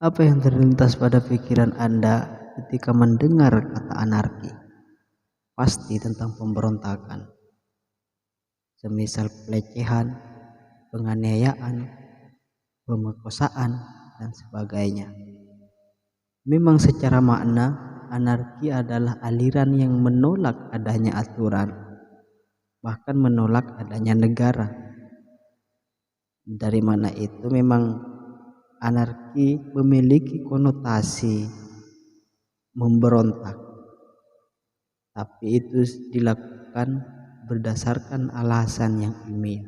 Apa yang terlintas pada pikiran Anda ketika mendengar kata anarki? Pasti tentang pemberontakan, semisal pelecehan, penganiayaan, pemerkosaan, dan sebagainya. Memang secara makna, anarki adalah aliran yang menolak adanya aturan, bahkan menolak adanya negara. Dari mana itu memang anarki memiliki konotasi memberontak, tapi itu dilakukan berdasarkan alasan yang ilmiah.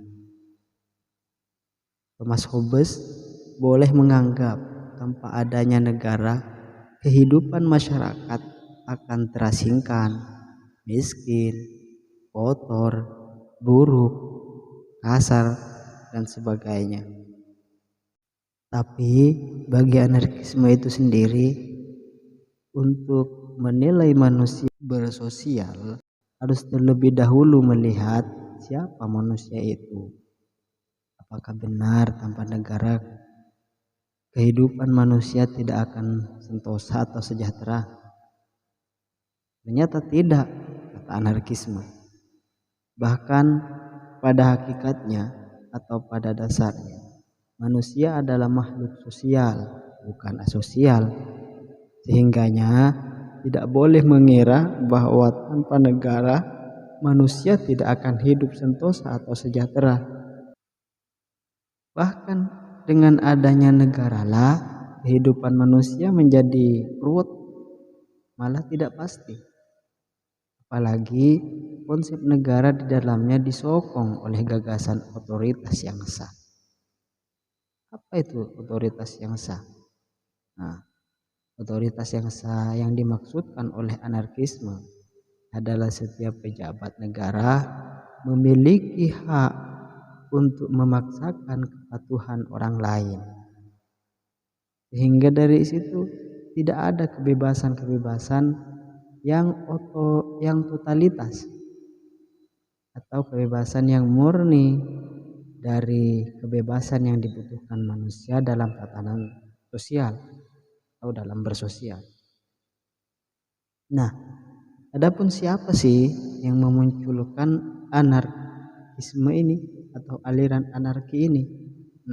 Thomas Hobbes boleh menganggap tanpa adanya negara, kehidupan masyarakat akan terasingkan, miskin, kotor, buruk, kasar, dan sebagainya. Tapi bagi anarkisme itu sendiri, untuk menilai manusia bersosial harus terlebih dahulu melihat siapa manusia itu. Apakah benar tanpa negara kehidupan manusia tidak akan sentosa atau sejahtera? Ternyata tidak, kata anarkisme. Bahkan pada hakikatnya atau pada dasarnya, manusia adalah makhluk sosial, bukan asosial. Sehingganya tidak boleh mengira bahwa tanpa negara manusia tidak akan hidup sentosa atau sejahtera. Bahkan dengan adanya negaralah kehidupan manusia menjadi ruwet, malah tidak pasti. Apalagi konsep negara di dalamnya disokong oleh gagasan otoritas yang sah. Apa itu otoritas yang sah? Nah, otoritas yang sah yang dimaksudkan oleh anarkisme adalah setiap pejabat negara memiliki hak untuk memaksakan kepatuhan orang lain. Sehingga dari situ tidak ada kebebasan-kebebasan yang totalitas atau kebebasan yang murni dari kebebasan yang dibutuhkan manusia dalam tatanan sosial atau dalam bersosial. Nah, adapun siapa sih yang memunculkan anarkisme ini atau aliran anarki ini?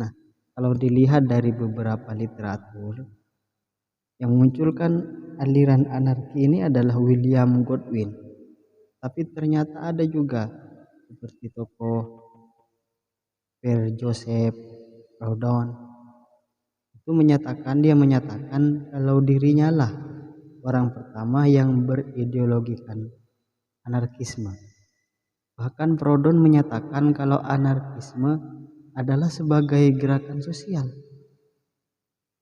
Nah, kalau dilihat dari beberapa literatur, yang memunculkan aliran anarki ini adalah William Godwin. Tapi ternyata ada juga seperti tokoh Pierre Joseph Proudhon. Dia menyatakan kalau dirinya lah orang pertama yang berideologikan anarkisme. Bahkan Proudhon menyatakan kalau anarkisme adalah sebagai gerakan sosial.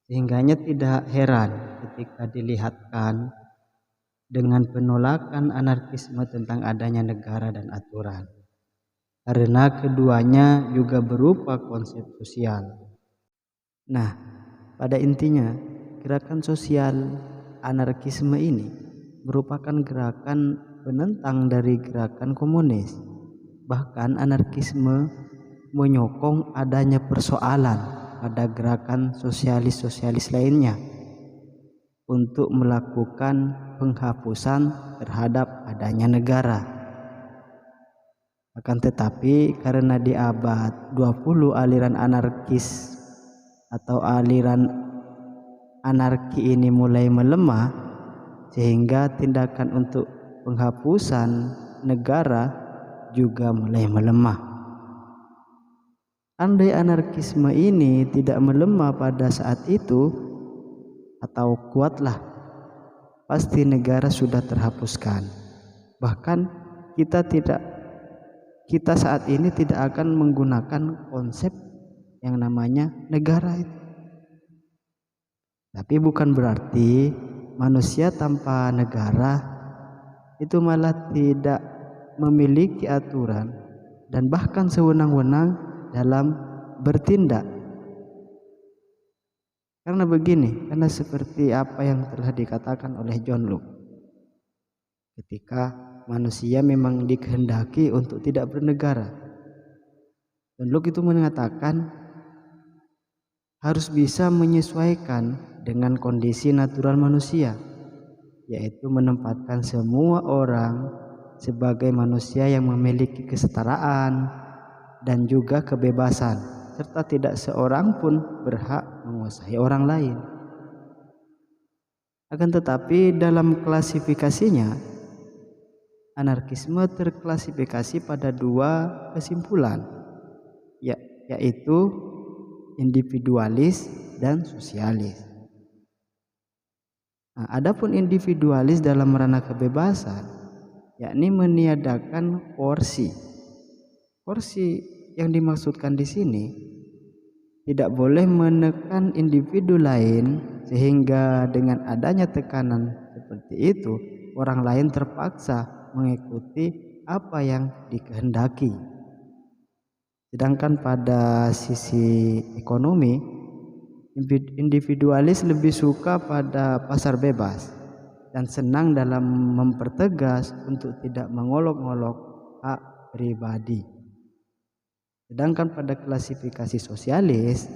Sehingganya tidak heran ketika dilihatkan dengan penolakan anarkisme tentang adanya negara dan aturan. Karena keduanya juga berupa konsep sosial. Nah, pada intinya gerakan sosial anarkisme ini merupakan gerakan penentang dari gerakan komunis. Bahkan anarkisme menyokong adanya persoalan pada gerakan sosialis-sosialis lainnya untuk melakukan penghapusan terhadap adanya negara. Akan tetapi karena di abad 20 aliran anarkis atau aliran anarki ini mulai melemah, sehingga tindakan untuk penghapusan negara juga mulai melemah. Andai anarkisme ini tidak melemah pada saat itu atau kuatlah, pasti negara sudah terhapuskan. Bahkan kita saat ini tidak akan menggunakan konsep yang namanya negara itu. Tapi bukan berarti manusia tanpa negara itu malah tidak memiliki aturan dan bahkan sewenang-wenang dalam bertindak. Karena seperti apa yang telah dikatakan oleh John Locke, ketika manusia memang dikehendaki untuk tidak bernegara, John Locke itu mengatakan harus bisa menyesuaikan dengan kondisi natural manusia, yaitu menempatkan semua orang sebagai manusia yang memiliki kesetaraan dan juga kebebasan, serta tidak seorang pun berhak menguasai orang lain. Akan tetapi dalam klasifikasinya, anarkisme terklasifikasi pada dua kesimpulan, yaitu individualis dan sosialis. Nah, adapun individualis dalam ranah kebebasan, yakni meniadakan koersi. Koersi yang dimaksudkan di sini tidak boleh menekan individu lain, sehingga dengan adanya tekanan seperti itu orang lain terpaksa mengikuti apa yang dikehendaki. Sedangkan pada sisi ekonomi, individualis lebih suka pada pasar bebas dan senang dalam mempertegas untuk tidak mengolok-olok hak pribadi. Sedangkan pada klasifikasi sosialis,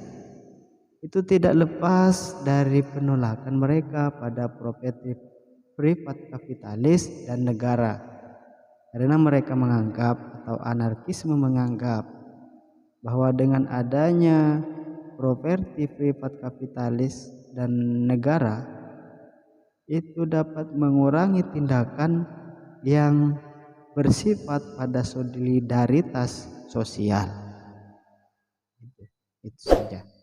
itu tidak lepas dari penolakan mereka pada properti privat kapitalis dan negara, karena mereka menganggap atau anarkisme menganggap bahwa dengan adanya properti privat kapitalis dan negara itu dapat mengurangi tindakan yang bersifat pada solidaritas sosial. Itu saja.